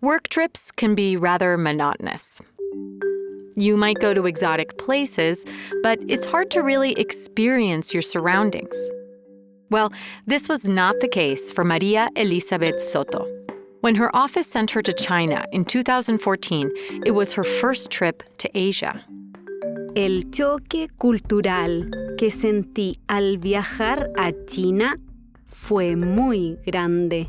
Work trips can be rather monotonous. You might go to exotic places, but it's hard to really experience your surroundings. Well, this was not the case for María Elizabeth Soto. When her office sent her to China in 2014, it was her first trip to Asia. El choque cultural que sentí al viajar a China fue muy grande.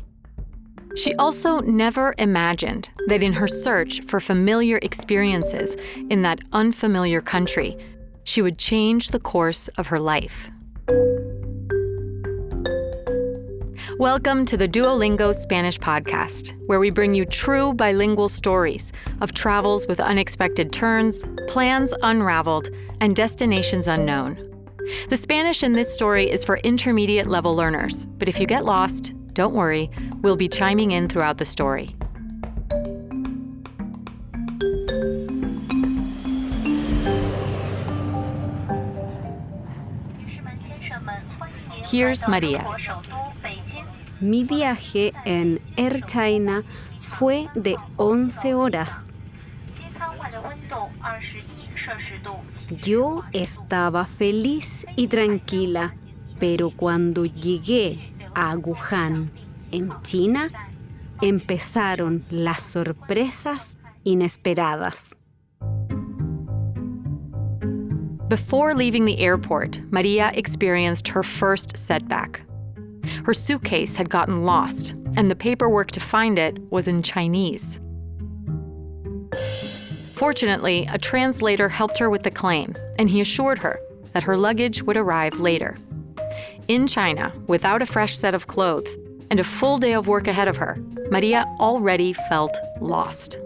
She also never imagined that in her search for familiar experiences in that unfamiliar country, she would change the course of her life. Welcome to the Duolingo Spanish Podcast, where we bring you true bilingual stories of travels with unexpected turns, plans unraveled, and destinations unknown. The Spanish in this story is for intermediate level learners, but if you get lost, don't worry, we'll be chiming in throughout the story. Here's María. Mi viaje en Air China fue de 11 horas. Yo estaba feliz y tranquila, pero cuando llegué a Wuhan, en China, empezaron las sorpresas inesperadas. Before leaving the airport, María experienced her first setback. Her suitcase had gotten lost, and the paperwork to find it was in Chinese. Fortunately, a translator helped her with the claim, and he assured her that her luggage would arrive later. In China, without a fresh set of clothes and a full day of work ahead of her, María already felt lost.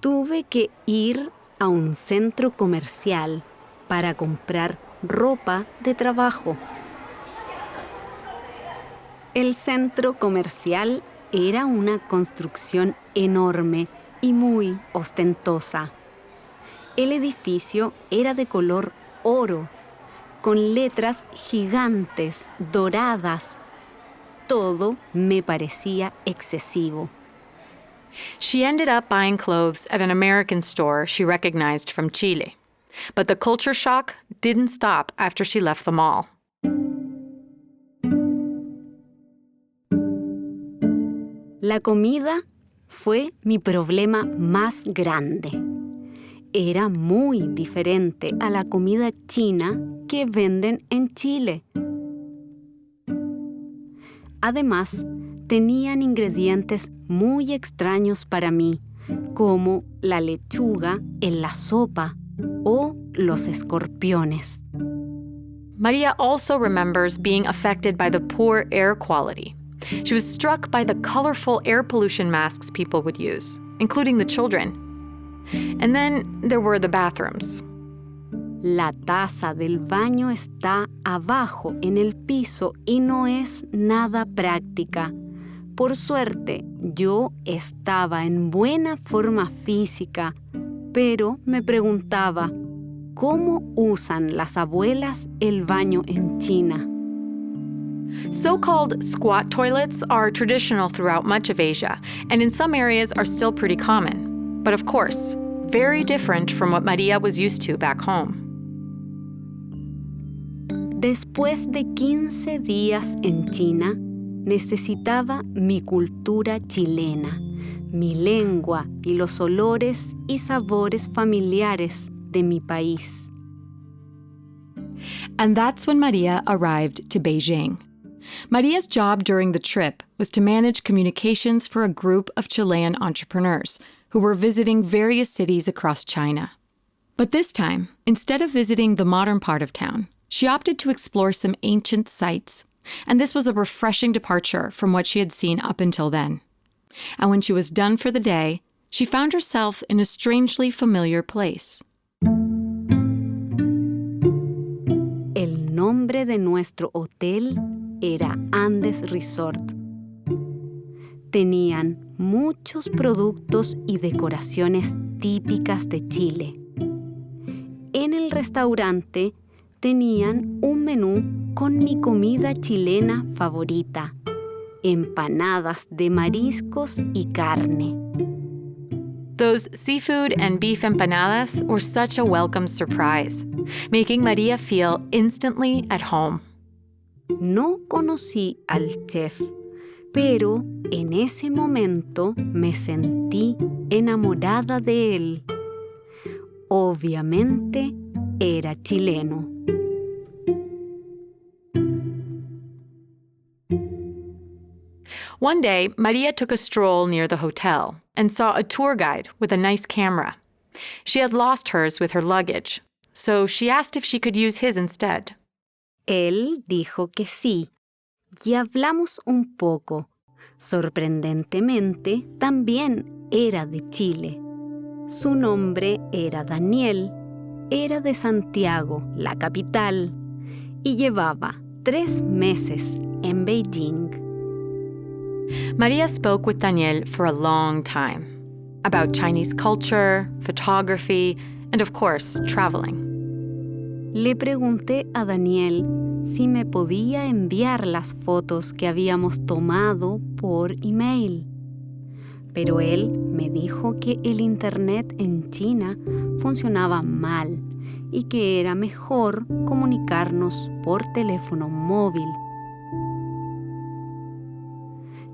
Tuve que ir a un centro comercial para comprar ropa de trabajo. El centro comercial era una construcción enorme y muy ostentosa. El edificio era de color oro, con letras gigantes, doradas. Todo me parecía excesivo. She ended up buying clothes at an American store she recognized from Chile. But the culture shock didn't stop after she left the mall. La comida fue mi problema más grande. Era muy diferente a la comida china que venden en Chile. Además, tenían ingredientes muy extraños para mí, como la lechuga en la sopa o los escorpiones. María also remembers being affected by the poor air quality. She was struck by the colorful air pollution masks people would use, including the children. And then there were the bathrooms. La taza del baño está abajo en el piso y no es nada práctica. Por suerte, yo estaba en buena forma física, pero me preguntaba, ¿cómo usan las abuelas el baño en China? So-called squat toilets are traditional throughout much of Asia, and in some areas are still pretty common. But of course, very different from what María was used to back home. Después de 15 días en China, necesitaba mi cultura chilena, mi lengua y los olores y sabores familiares de mi país. And that's when María arrived to Beijing. Maria's job during the trip was to manage communications for a group of Chilean entrepreneurs who were visiting various cities across China. But this time, instead of visiting the modern part of town, she opted to explore some ancient sites, and this was a refreshing departure from what she had seen up until then. And when she was done for the day, she found herself in a strangely familiar place. El nombre de nuestro hotel era Andes Resort. Tenían muchos productos y decoraciones típicas de Chile. En el restaurante tenían un menú con mi comida chilena favorita, empanadas de mariscos y carne. Those seafood and beef empanadas were such a welcome surprise, making María feel instantly at home. No conocí al chef, pero en ese momento me sentí enamorada de él. Obviamente era chileno. One day, María took a stroll near the hotel and saw a tour guide with a nice camera. She had lost hers with her luggage, so she asked if she could use his instead. Él dijo que sí, y hablamos un poco. Sorprendentemente, también era de Chile. Su nombre era Daniel, era de Santiago, la capital, y llevaba 3 meses en Beijing. María spoke with Daniel for a long time about Chinese culture, photography, and of course, traveling. Le pregunté a Daniel si me podía enviar las fotos que habíamos tomado por email. Pero él me dijo que el internet en China funcionaba mal y que era mejor comunicarnos por teléfono móvil.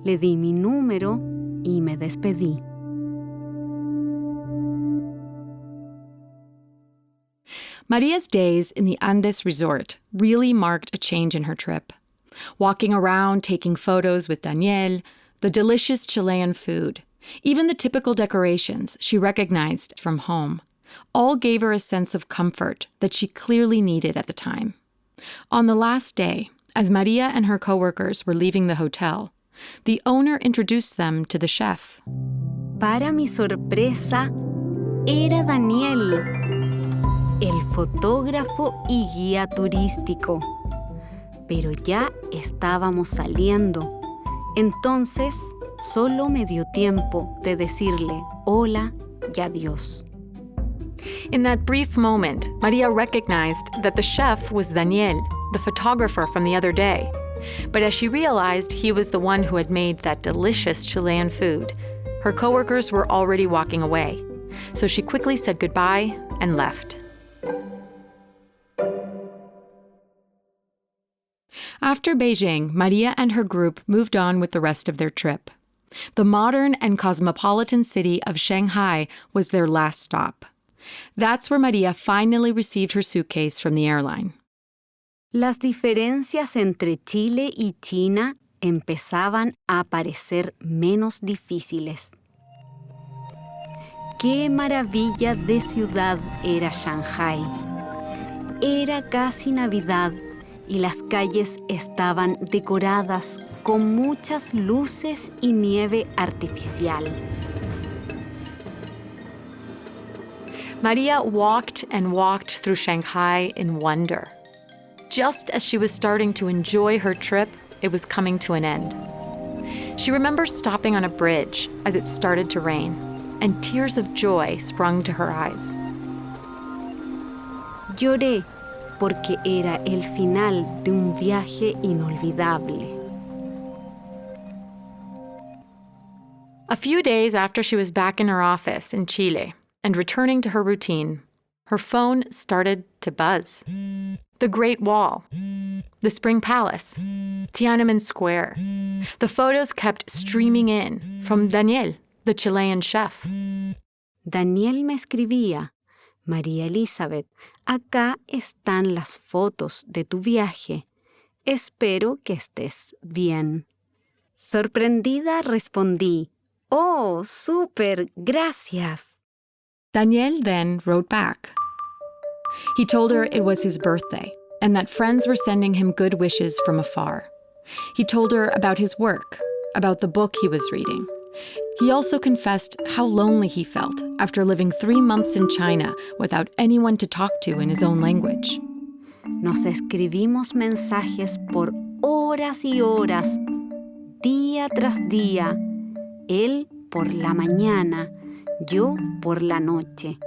Le di mi número y me despedí. Maria's days in the Andes resort really marked a change in her trip. Walking around, taking photos with Daniel, the delicious Chilean food, even the typical decorations she recognized from home, all gave her a sense of comfort that she clearly needed at the time. On the last day, as María and her coworkers were leaving the hotel, the owner introduced them to the chef. Para mi sorpresa, era Daniel, el fotógrafo y guía turístico. Pero ya estábamos saliendo. Entonces, solo me dio tiempo de decirle hola y adiós. In that brief moment, María recognized that the chef was Daniel, the photographer from the other day. But as she realized he was the one who had made that delicious Chilean food, her coworkers were already walking away. So she quickly said goodbye and left. After Beijing, María and her group moved on with the rest of their trip. The modern and cosmopolitan city of Shanghai was their last stop. That's where María finally received her suitcase from the airline. Las diferencias entre Chile y China empezaban a parecer menos difíciles. ¡Qué maravilla de ciudad era Shanghai! Era casi Navidad y las calles estaban decoradas con muchas luces y nieve artificial. María walked and walked through Shanghai in wonder. Just as she was starting to enjoy her trip, it was coming to an end. She remembers stopping on a bridge as it started to rain, and tears of joy sprung to her eyes. Lloré porque era el final de un viaje inolvidable. A few days after she was back in her office in Chile and returning to her routine, her phone started to buzz. The Great Wall, the Spring Palace, Tiananmen Square. The photos kept streaming in from Daniel, the Chilean chef. Daniel me escribía: María Elizabeth, acá están las fotos de tu viaje. Espero que estés bien. Sorprendida respondí: ¡Oh, súper! ¡Gracias! Daniel then wrote back. He told her it was his birthday and that friends were sending him good wishes from afar. He told her about his work, about the book he was reading. He also confessed how lonely he felt after living 3 months in China without anyone to talk to in his own language. Nos escribimos mensajes por horas y horas, día tras día, él por la mañana, yo por la noche.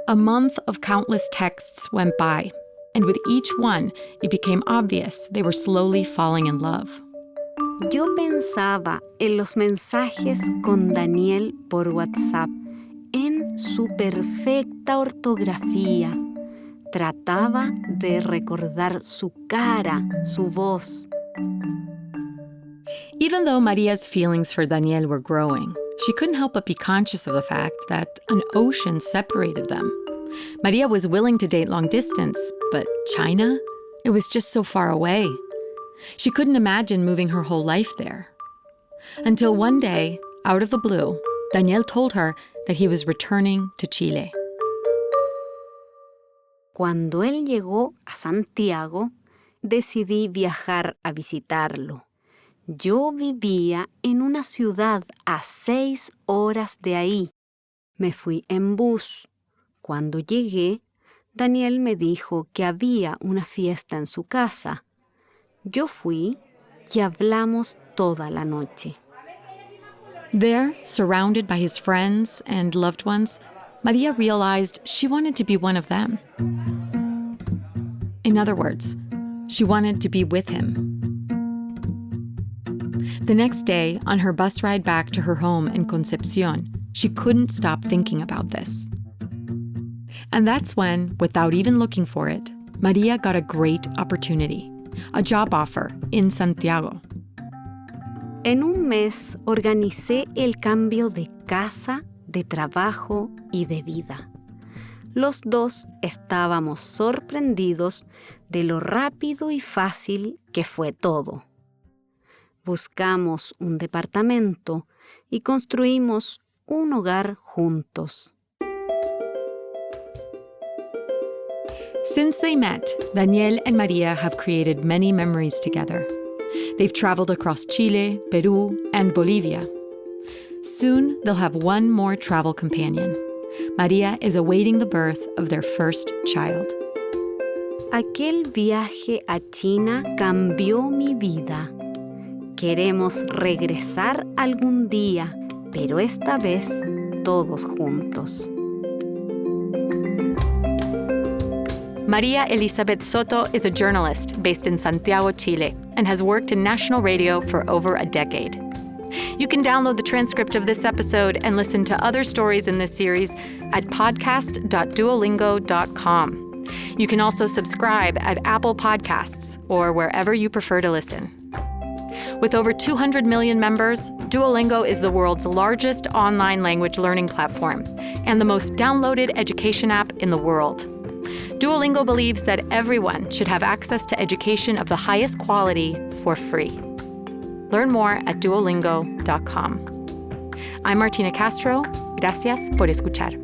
A month of countless texts went by, and with each one, it became obvious they were slowly falling in love. Yo pensaba en los mensajes con Daniel por WhatsApp, en su perfecta ortografía. Trataba de recordar su cara, su voz. Even though Maria's feelings for Daniel were growing, she couldn't help but be conscious of the fact that an ocean separated them. Maria was willing to date long distance, but China? It was just so far away. She couldn't imagine moving her whole life there. Until one day, out of the blue, Daniel told her that he was returning to Chile. Cuando él llegó a Santiago, decidí viajar a visitarlo. Yo vivía en una ciudad a 6 horas de ahí. Me fui en bus. Cuando llegué, Daniel me dijo que había una fiesta en su casa. Yo fui y hablamos toda la noche. There, surrounded by his friends and loved ones, Maria realized she wanted to be one of them. In other words, she wanted to be with him. The next day, on her bus ride back to her home in Concepcion, she couldn't stop thinking about this. And that's when, without even looking for it, Maria got a great opportunity, a job offer in Santiago. En un mes organicé el cambio de casa, de trabajo y de vida. Los dos estábamos sorprendidos de lo rápido y fácil que fue todo. Buscamos un departamento y construimos un hogar juntos. Since they met, Daniel and Maria have created many memories together. They've traveled across Chile, Peru, and Bolivia. Soon, they'll have one more travel companion. Maria is awaiting the birth of their first child. Aquel viaje a China cambió mi vida. Queremos regresar algún día, pero esta vez todos juntos. María Elizabeth Soto is a journalist based in Santiago, Chile, and has worked in national radio for over a decade. You can download the transcript of this episode and listen to other stories in this series at podcast.duolingo.com. You can also subscribe at Apple Podcasts or wherever you prefer to listen. With over 200 million members, Duolingo is the world's largest online language learning platform and the most downloaded education app in the world. Duolingo believes that everyone should have access to education of the highest quality for free. Learn more at duolingo.com. I'm Martina Castro. Gracias por escuchar.